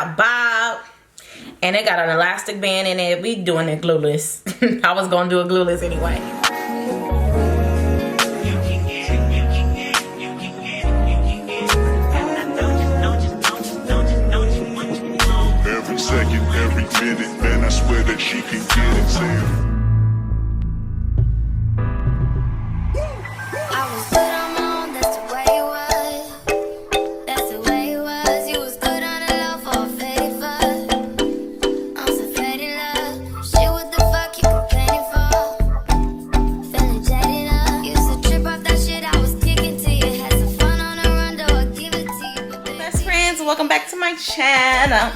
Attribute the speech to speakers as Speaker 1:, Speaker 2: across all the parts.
Speaker 1: a bob, and it got an elastic band in it. We doing it glueless. I was gonna do a glueless anyway.
Speaker 2: Every second, every minute, man, I swear that she can get it, Sam.
Speaker 1: Welcome back to my channel.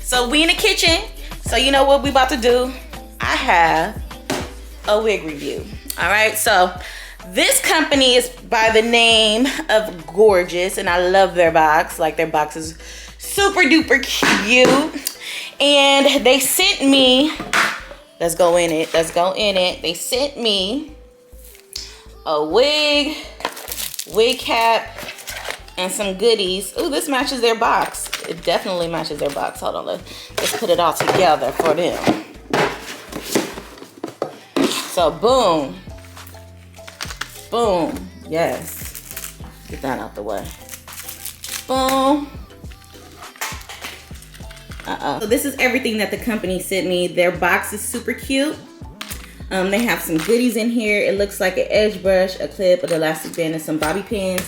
Speaker 1: So we in the kitchen, so you know what we about to do. I have a wig review. All right, so this company is by the name of Gorgius, and I love their box. Like, their box is super duper cute. And they sent me, let's go in it, they sent me a wig cap, and some goodies. Ooh, this matches their box. It definitely matches their box. Hold on, let's put it all together for them. So boom, boom, yes. Get that out the way. Boom. So this is everything that the company sent me. Their box is super cute. They have some goodies in here. It looks like an edge brush, a clip, an elastic band, and some bobby pins,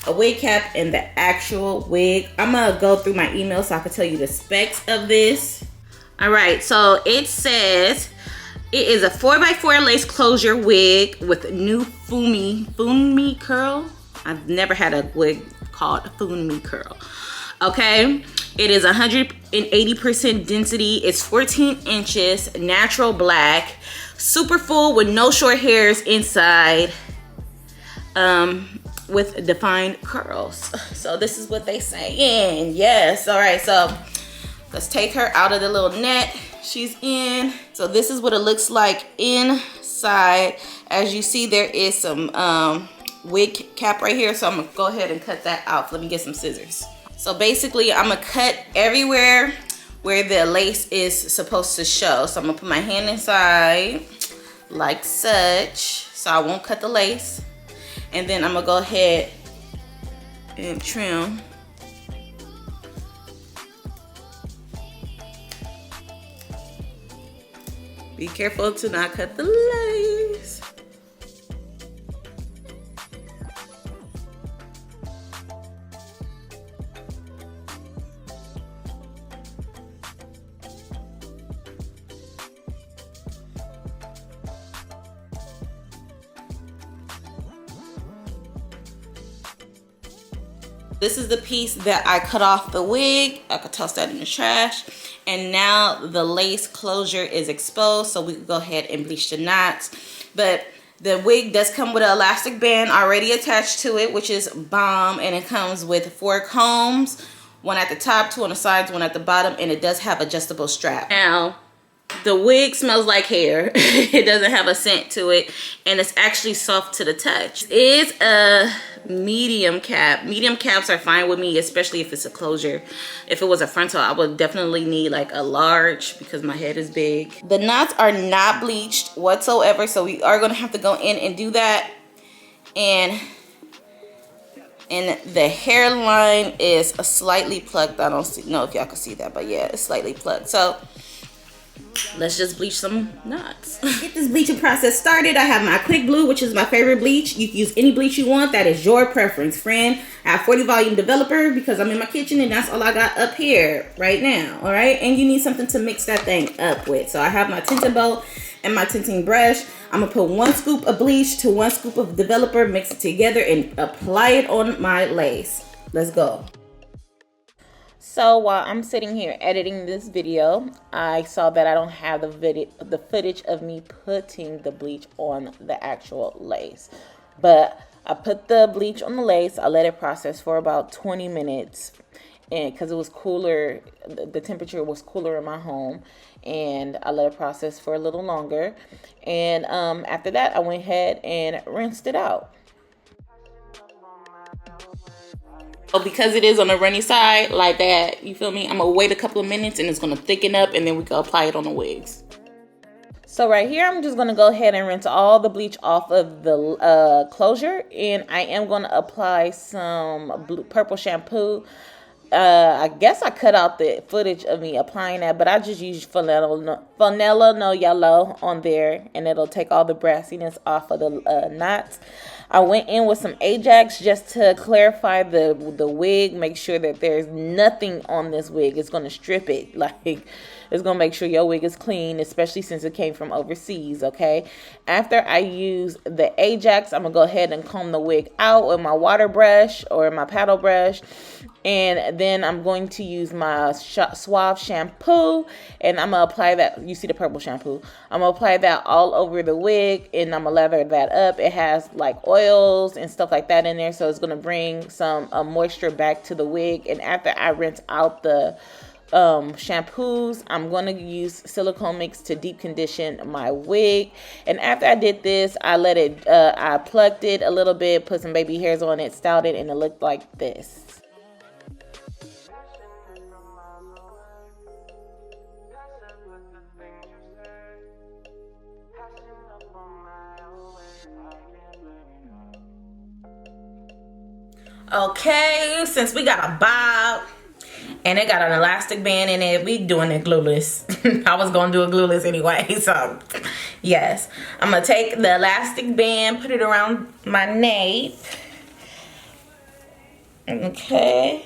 Speaker 1: a wig cap, and the actual wig. I'm gonna go through my email so I can tell you the specs of this. All right, so it says it is a 4x4 lace closure wig with new Funmi curl. I've never had a wig called Funmi curl. Okay, it is 180% density. It's 14 inches, natural black, super full with no short hairs inside. With defined curls. So this is what they say. And yes, all right, so let's take her out of the little net she's in. So this is what it looks like inside. As you see, there is some wig cap right here, so I'm gonna go ahead and cut that out. Let me get some scissors. So basically, I'm gonna cut everywhere where the lace is supposed to show. So I'm gonna put my hand inside like such, so I won't cut the lace. And then I'm gonna go ahead and trim. Be careful to not cut the lace. This is the piece that I cut off the wig. I could toss that in the trash. And now the lace closure is exposed, so we can go ahead and bleach the knots. But the wig does come with an elastic band already attached to it, which is bomb. And it comes with 4 combs, one at the top, 2 on the sides, 1 at the bottom, and it does have adjustable strap. Now, the wig smells like hair. It doesn't have a scent to it, and it's actually soft to the touch. It's a medium cap. Medium caps are fine with me, especially if it's a closure. If it was a frontal, I would definitely need like a large because my head is big. The knots are not bleached whatsoever, so we are gonna have to go in and do that. And the hairline is slightly plucked. I don't know if y'all can see that, but yeah, it's slightly plucked. So let's just bleach some knots. Get this bleaching process started. I have my quick blue, which is my favorite bleach. You can use any bleach you want. That is your preference, friend. I have 40 volume developer because I'm in my kitchen and that's all I got up here right now. All right, and you need something to mix that thing up with. So I have my tinting bowl and my tinting brush. I'm gonna put 1 scoop of bleach to 1 scoop of developer, mix it together and apply it on my lace. Let's go. So while I'm sitting here editing this video, I saw that I don't have the footage of me putting the bleach on the actual lace. But I put the bleach on the lace. I let it process for about 20 minutes, and because it was cooler, the temperature was cooler in my home, and I let it process for a little longer. And after that, I went ahead and rinsed it out. So because it is on the runny side like that, you feel me? I'm gonna wait a couple of minutes and it's gonna thicken up, and then we can apply it on the wigs. So right here, I'm just gonna go ahead and rinse all the bleach off of the closure, and I am gonna apply some purple shampoo. I guess I cut out the footage of me applying that, but I just use vanilla no yellow on there, and it'll take all the brassiness off of the knots. I went in with some Ajax just to clarify the wig, make sure that there's nothing on this wig. It's going to strip it. Like, it's going to make sure your wig is clean, especially since it came from overseas, okay? After I use the Ajax, I'm going to go ahead and comb the wig out with my water brush or my paddle brush. And then I'm going to use my Suave shampoo, and I'm going to apply that. You see the purple shampoo. I'm going to apply that all over the wig, and I'm going to lather that up. It has like oils and stuff like that in there, so it's going to bring some moisture back to the wig. And after I rinse out the shampoos, I'm going to use silicone mix to deep condition my wig. And after I did this, I let it, I plucked it a little bit, put some baby hairs on it, styled it, and it looked like this. Okay, since we got a bob and it got an elastic band in it, we doing it glueless. I was gonna do a glueless anyway, so yes. I'm gonna take the elastic band, put it around my nape. Okay.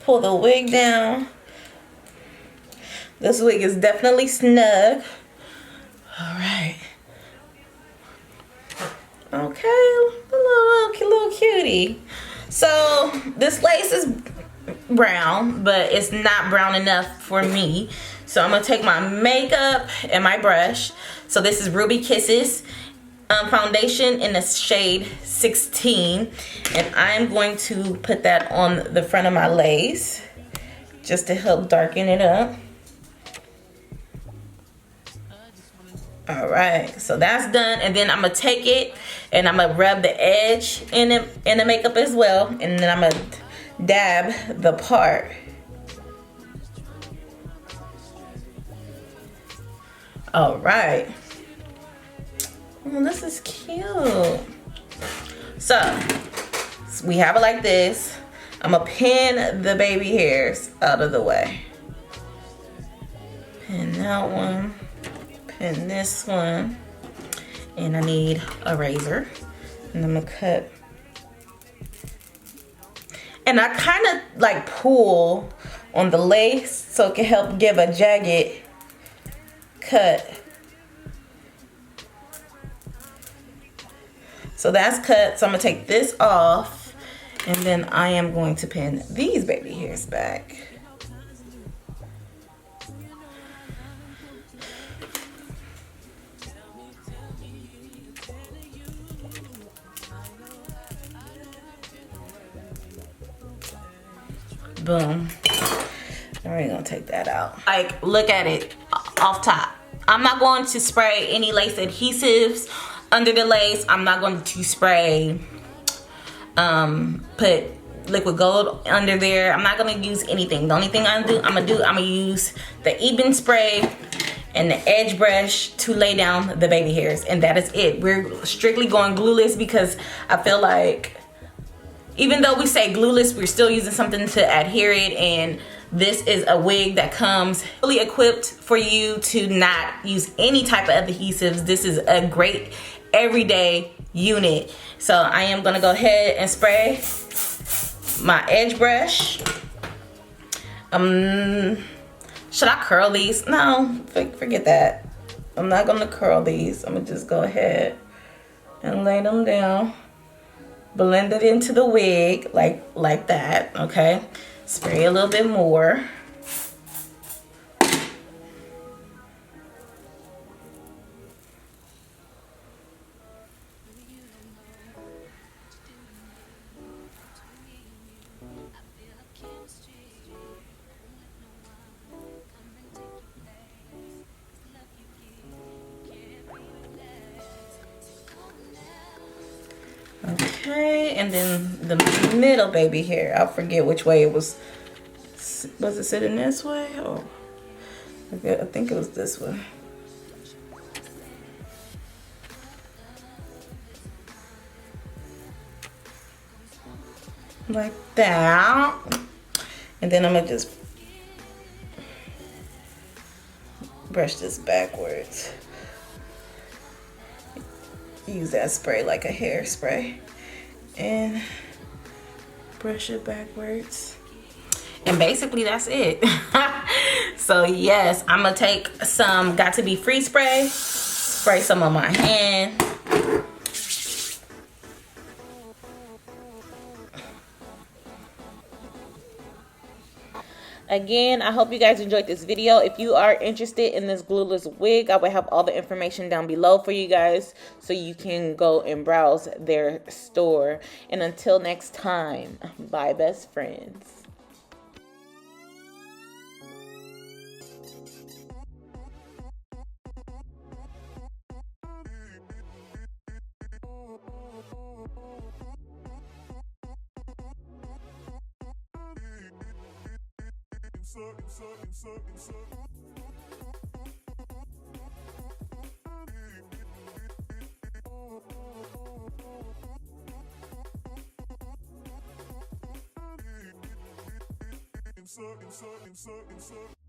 Speaker 1: Pull the wig down. This wig is definitely snug. All right. Okay, a little cutie. So this lace is brown, but it's not brown enough for me. So I'm gonna take my makeup and my brush. So this is Ruby Kisses foundation in the shade 16, and I'm going to put that on the front of my lace just to help darken it up. All right, so that's done, and then I'm gonna take it and I'm gonna rub the edge in the makeup as well, and then I'm gonna dab the part. All right. Oh, this is cute. So we have it like this. I'm gonna pin the baby hairs out of the way. Pin that one. Pin this one, and I need a razor, and I'm gonna cut. And I kind of like pull on the lace so it can help give a jagged cut. So that's cut, so I'm gonna take this off, and then I am going to pin these baby hairs back. Boom. All right, gonna take that out. Like, look at it off top. I'm not going to spray any lace adhesives under the lace. I'm not going to spray, put liquid gold under there. I'm not gonna use anything. The only thing I'm gonna use the Eben spray and the edge brush to lay down the baby hairs, and that is it. We're strictly going glueless because I feel like, even though we say glueless, we're still using something to adhere it, and this is a wig that comes fully equipped for you to not use any type of adhesives. This is a great everyday unit. So I am gonna go ahead and spray my edge brush. Should I curl these? No, forget that. I'm not gonna curl these. I'm gonna just go ahead and lay them down. Blend it into the wig like that, okay? Spray a little bit more. and then the middle baby hair. I forget which way it was. Was it sitting this way? Oh, I think it was this way. Like that. And then I'm gonna just brush this backwards. Use that spray like a hairspray and brush it backwards. And basically that's it. So yes, I'm gonna take some Got To Be Free spray, spray some on my hand. Again, I hope you guys enjoyed this video. If you are interested in this glueless wig, I will have all the information down below for you guys so you can go and browse their store. And until next time, bye best friends.
Speaker 2: Insert.